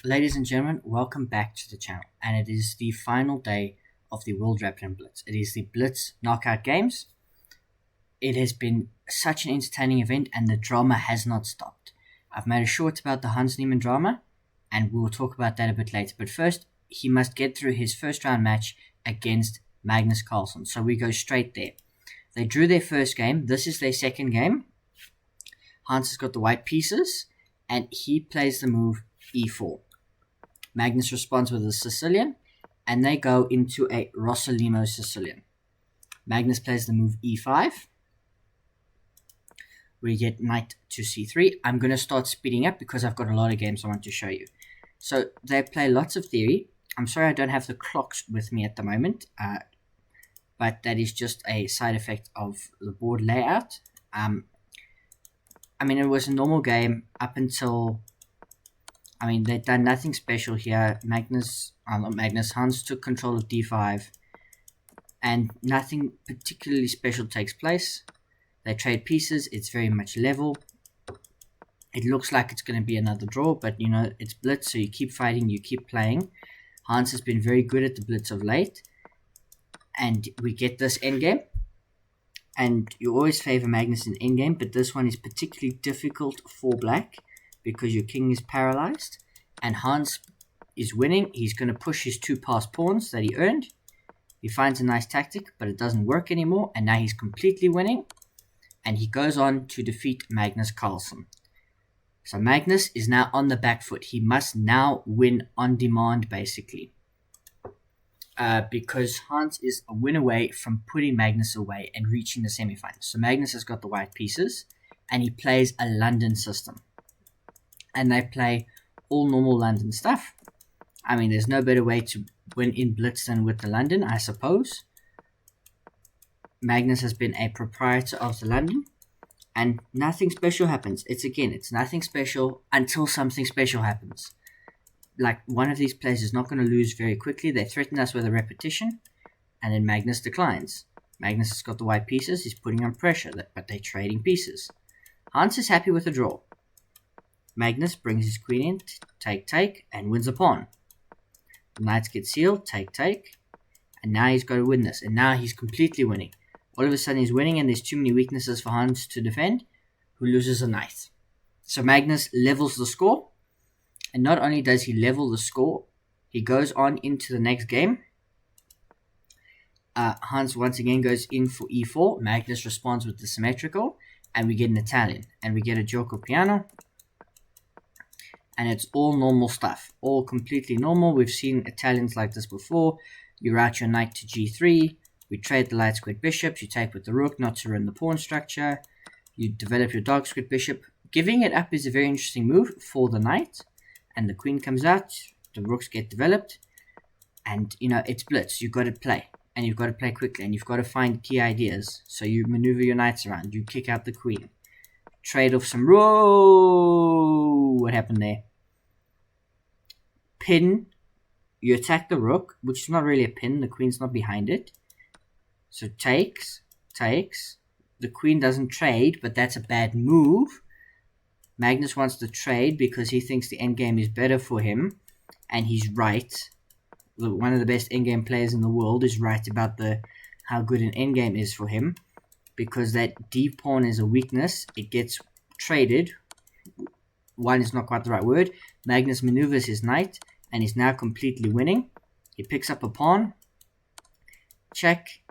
Ladies and gentlemen, welcome back to the channel, and it is the final day of the World Rapid Blitz. It is the Blitz knockout games. It has been such an entertaining event, and the drama has not stopped. I've made a short about the Hans Niemann drama, and we will talk about that a bit later. But first, he must get through his first round match against Magnus Carlsen. So we go straight there. They drew their first game. This is their second game. Hans has got the white pieces, and he plays the move e4. Magnus responds with a Sicilian, and they go into a Rossolimo Sicilian. Magnus plays the move e5. We get knight to c3. I'm going to start speeding up because I've got a lot of games I want to show you. So they play lots of theory. I'm sorry I don't have the clocks with me at the moment, but that is just a side effect of the board layout. It was a normal game up until... they've done nothing special here. Hans took control of d5, and nothing particularly special takes place. They trade pieces. It's very much level. It looks like it's going to be another draw, but it's blitz, so you keep fighting, you keep playing. Hans has been very good at the blitz of late, and we get this endgame. And you always favor Magnus in endgame, but this one is particularly difficult for black, because your king is paralyzed, and Hans is winning. He's going to push his two passed pawns that he earned. He finds a nice tactic, but it doesn't work anymore, and now he's completely winning, and he goes on to defeat Magnus Carlsen. So Magnus is now on the back foot. He must now win on demand, basically, because Hans is a win away from putting Magnus away and reaching the semifinals. So Magnus has got the white pieces, and he plays a London system. And they play all normal London stuff. There's no better way to win in blitz than with the London, I suppose. Magnus has been a proprietor of the London, and nothing special happens. It's nothing special until something special happens. Like, one of these players is not going to lose very quickly. They threaten us with a repetition, and then Magnus declines. Magnus has got the white pieces. He's putting on pressure, but they're trading pieces. Hans is happy with the draw. Magnus brings his queen in, take, and wins a pawn. The knights get sealed, take, and now he's got to win this, and now he's completely winning. All of a sudden he's winning, and there's too many weaknesses for Hans to defend, who loses a knight. So Magnus levels the score, and not only does he level the score, he goes on into the next game. Hans once again goes in for e4. Magnus responds with the symmetrical, and we get an Italian, and we get a gioco piano. And it's all normal stuff, all completely normal. We've seen Italians like this before. You route your knight to g3. We trade the light squared bishops. You take with the rook, not to ruin the pawn structure. You develop your dark squared bishop. Giving it up is a very interesting move for the knight. And the queen comes out. The rooks get developed. And, it's blitz. You've got to play. And you've got to play quickly. And you've got to find key ideas. So you maneuver your knights around. You kick out the queen. Trade off some... Whoa! What happened there? Pin. You attack the rook, which is not really a pin. The queen's not behind it. So takes. The queen doesn't trade, but that's a bad move. Magnus wants to trade because he thinks the endgame is better for him. And he's right. One of the best endgame players in the world is right about how good an endgame is for him. Because that d pawn is a weakness. It gets traded. One is not quite the right word. Magnus maneuvers his knight, and he's now completely winning. He picks up a pawn. Check.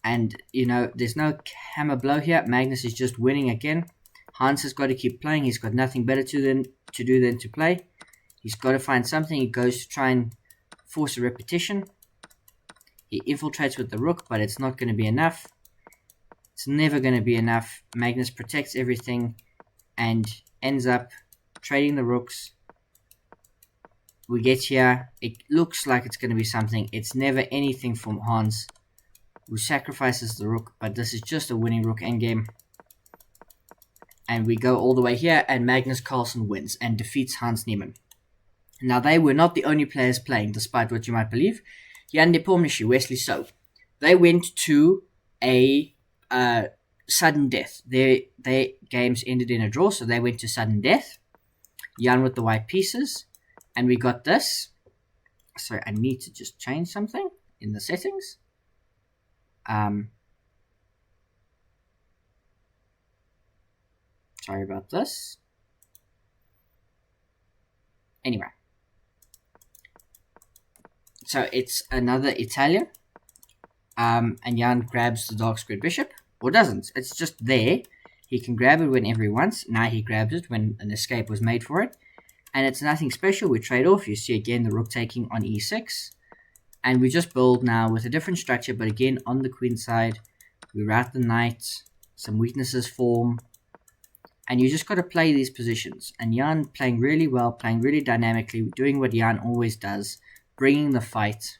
And, there's no hammer blow here. Magnus is just winning again. Hans has got to keep playing. He's got nothing better to do than to play. He's got to find something. He goes to try and force a repetition. He infiltrates with the rook, but it's not going to be enough. It's never going to be enough. Magnus protects everything and ends up trading the rooks. We get here. It looks like it's going to be something. It's never anything from Hans, who sacrifices the rook, but this is just a winning rook endgame. And we go all the way here, and Magnus Carlsen wins and defeats Hans Niemann. Now, they were not the only players playing, despite what you might believe. Jan Nepo, Wesley So. They went to a sudden death. Their games ended in a draw, so they went to sudden death. Jan with the white pieces. And we got this. So I need to just change something in the settings. Sorry about this. Anyway. So it's another Italian. And Jan grabs the dark squared bishop. Or doesn't. It's just there. He can grab it whenever he wants. Now he grabs it when an escape was made for it. And it's nothing special. We trade off. You see again the rook taking on e6. And we just build now with a different structure. But again, on the queen side, we route the knight. Some weaknesses form. And you just got to play these positions. And Jan playing really well, playing really dynamically, doing what Jan always does, bringing the fight.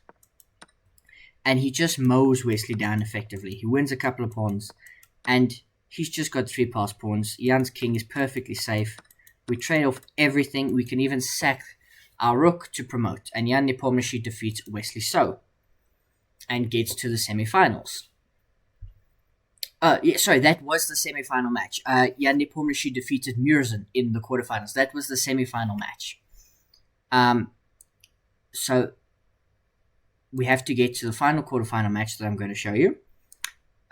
And he just mows Wesley down effectively. He wins a couple of pawns. And he's just got 3 passed pawns. Jan's king is perfectly safe. We trade off everything. We can even sack our rook to promote. And Jan Nepomniachtchi defeats Wesley So. And gets to the semi-finals. That was the semi-final match. Jan Nepomniachtchi defeated Murzin in the quarterfinals. That was the semi-final match. So we have to get to the final quarterfinal match that I'm going to show you.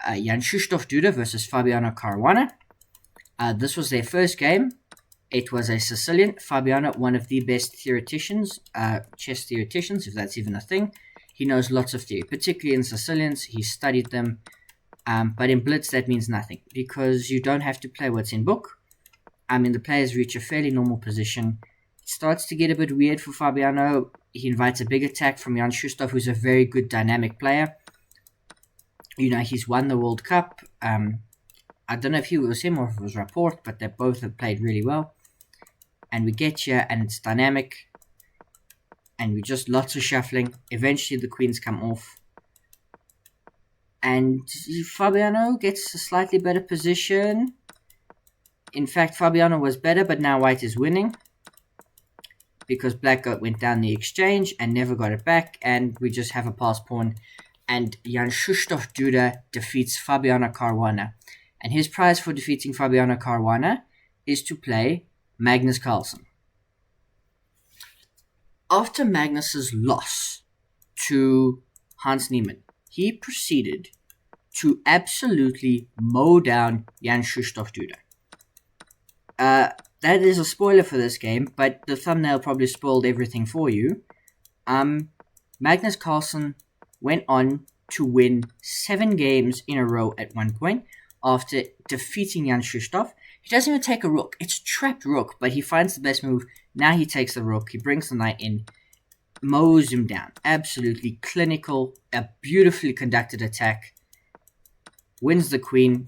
Jan Krzysztof Duda versus Fabiano Caruana. This was their first game. It was a Sicilian. Fabiano, one of the best theoreticians, chess theoreticians, if that's even a thing. He knows lots of theory, particularly in Sicilians. He studied them. But in blitz, that means nothing, because you don't have to play what's in book. The players reach a fairly normal position. It starts to get a bit weird for Fabiano. He invites a big attack from Jan Krzysztof, who's a very good dynamic player. He's won the World Cup. I don't know if it was him or if it was Rapport, but they both have played really well. And we get here, and it's dynamic. And we just lots of shuffling. Eventually, the queens come off. And Fabiano gets a slightly better position. In fact, Fabiano was better, but now white is winning. Because black went down the exchange and never got it back. And we just have a passed pawn. And Jan Krzysztof Duda defeats Fabiano Caruana. And his prize for defeating Fabiano Caruana is to play Magnus Carlsen. After Magnus's loss to Hans Niemann, he proceeded to absolutely mow down Jan Krzysztof Duda. That is a spoiler for this game, but the thumbnail probably spoiled everything for you. Magnus Carlsen went on to win 7 games in a row at one point after defeating Jan Krzysztof. He doesn't even take a rook. It's trapped rook, but he finds the best move. Now he takes the rook. He brings the knight in. Mows him down. Absolutely clinical. A beautifully conducted attack. Wins the queen.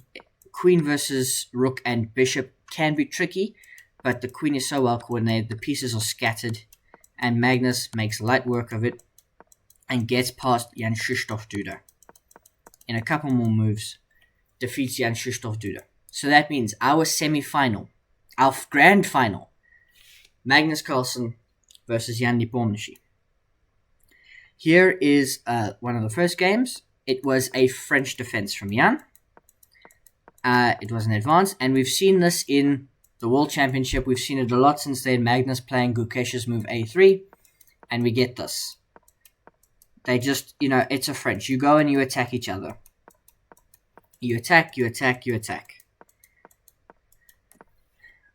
Queen versus rook and bishop can be tricky, but the queen is so well coordinated. The pieces are scattered. And Magnus makes light work of it and gets past Jan Krzysztof Duda. In a couple more moves, defeats Jan Krzysztof Duda. So that means our semi-final, our grand final, Magnus Carlsen versus Jan Nepomniachtchi. Here is one of the first games. It was a French defense from Jan. It was an advance, and we've seen this in the World Championship. We've seen it a lot since then. Magnus playing Gukesh's move a3, and we get this. They just, it's a French. You go and you attack each other. You attack, you attack, you attack.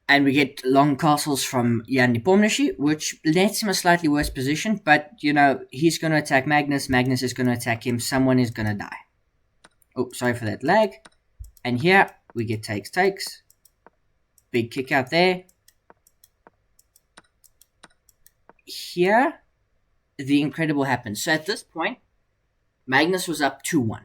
And we get long castles from Jan Nepomniachtchi, which nets him a slightly worse position. But, he's going to attack Magnus. Magnus is going to attack him. Someone is going to die. Oh, sorry for that lag. And here we get takes, takes. Big kick out there. Here, the incredible happens. So at this point, Magnus was up 2-1.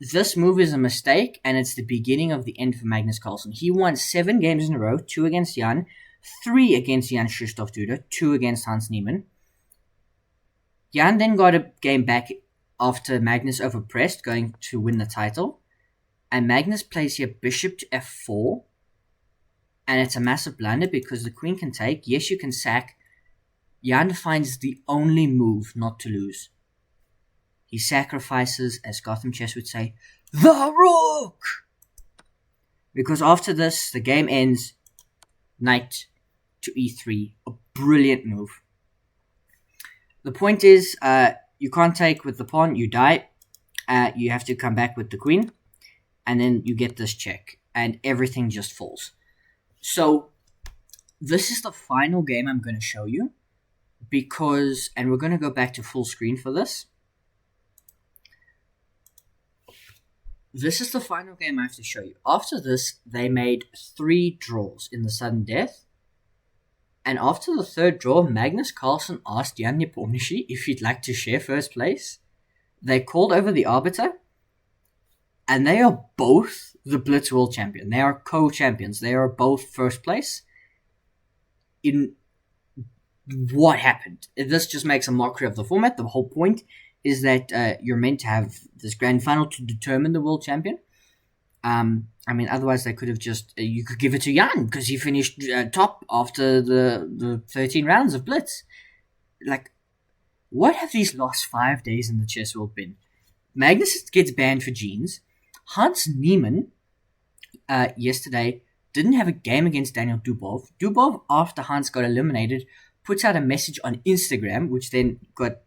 This move is a mistake, and it's the beginning of the end for Magnus Carlsen. He won 7 games in a row, 2 against Jan, 3 against Jan Krzysztof Duda, 2 against Hans Niemann. Jan then got a game back after Magnus overpressed, going to win the title. And Magnus plays here bishop to f4. And it's a massive blunder because the queen can take. Yes, you can sack. Jan finds the only move not to lose. He sacrifices, as Gotham Chess would say, the rook! Because after this, the game ends. knight to e3. A brilliant move. The point is, you can't take with the pawn, you die. You have to come back with the queen, and then you get this check, and everything just falls. So, this is the final game I'm going to show you, because, and we're going to go back to full screen for this. This is the final game I have to show you. After this, they made 3 draws in the sudden death. And after the 3rd draw, Magnus Carlsen asked Jan Nepomniachtchi if he'd like to share first place. They called over the arbiter. And they are both the Blitz World Champion. They are co-champions. They are both first place. In what happened? This just makes a mockery of the format. The whole point is that you're meant to have this grand final to determine the world champion. I mean, otherwise they could have just... you could give it to Jan, because he finished top after the 13 rounds of Blitz. Like, what have these last 5 days in the chess world been? Magnus gets banned for genes. Hans Niemann, yesterday, didn't have a game against Daniel Dubov. Dubov, after Hans got eliminated, puts out a message on Instagram, which then got,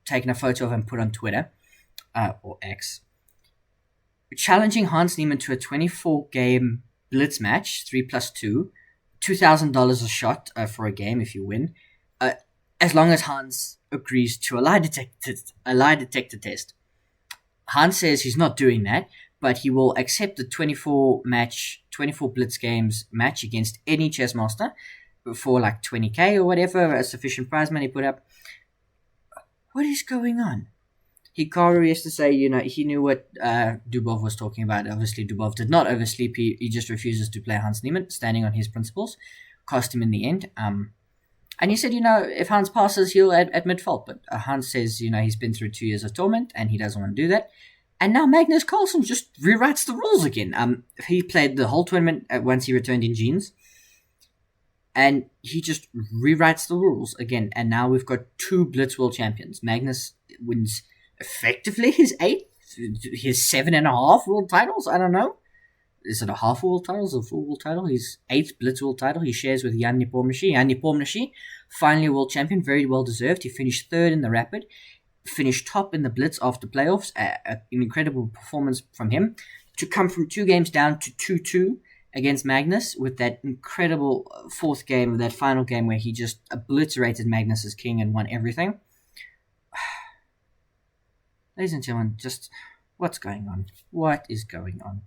taken a photo of and put on Twitter, or X, challenging Hans Niemann to a 24-game blitz match, 3+2, $2,000 a shot for a game if you win, as long as Hans agrees to a lie detector test. Hans says he's not doing that, but he will accept the 24 blitz games match against any chess master for like 20k or whatever, a sufficient prize money put up. What is going on? Hikaru used to say, he knew what Dubov was talking about. Obviously, Dubov did not oversleep. He just refuses to play Hans Niemann, standing on his principles. Cost him in the end. And he said, if Hans passes, he'll admit fault. But Hans says, he's been through 2 years of torment, and he doesn't want to do that. And now Magnus Carlsen just rewrites the rules again. He played the whole tournament once he returned in jeans. And he just rewrites the rules again. And now we've got 2 Blitz World Champions. Magnus wins effectively his 8th, his 7.5 world titles. I don't know. Is it a half world title or a full world title? His 8th Blitz World title he shares with Jan Nepomniachtchi. Jan Nepomniachtchi, finally world champion, very well deserved. He finished 3rd in the Rapid, finished top in the Blitz after playoffs. An incredible performance from him. To come from 2 games down to 2-2 against Magnus with that incredible 4th game, that final game where he just obliterated Magnus as king and won everything. Ladies and gentlemen, just what's going on? What is going on?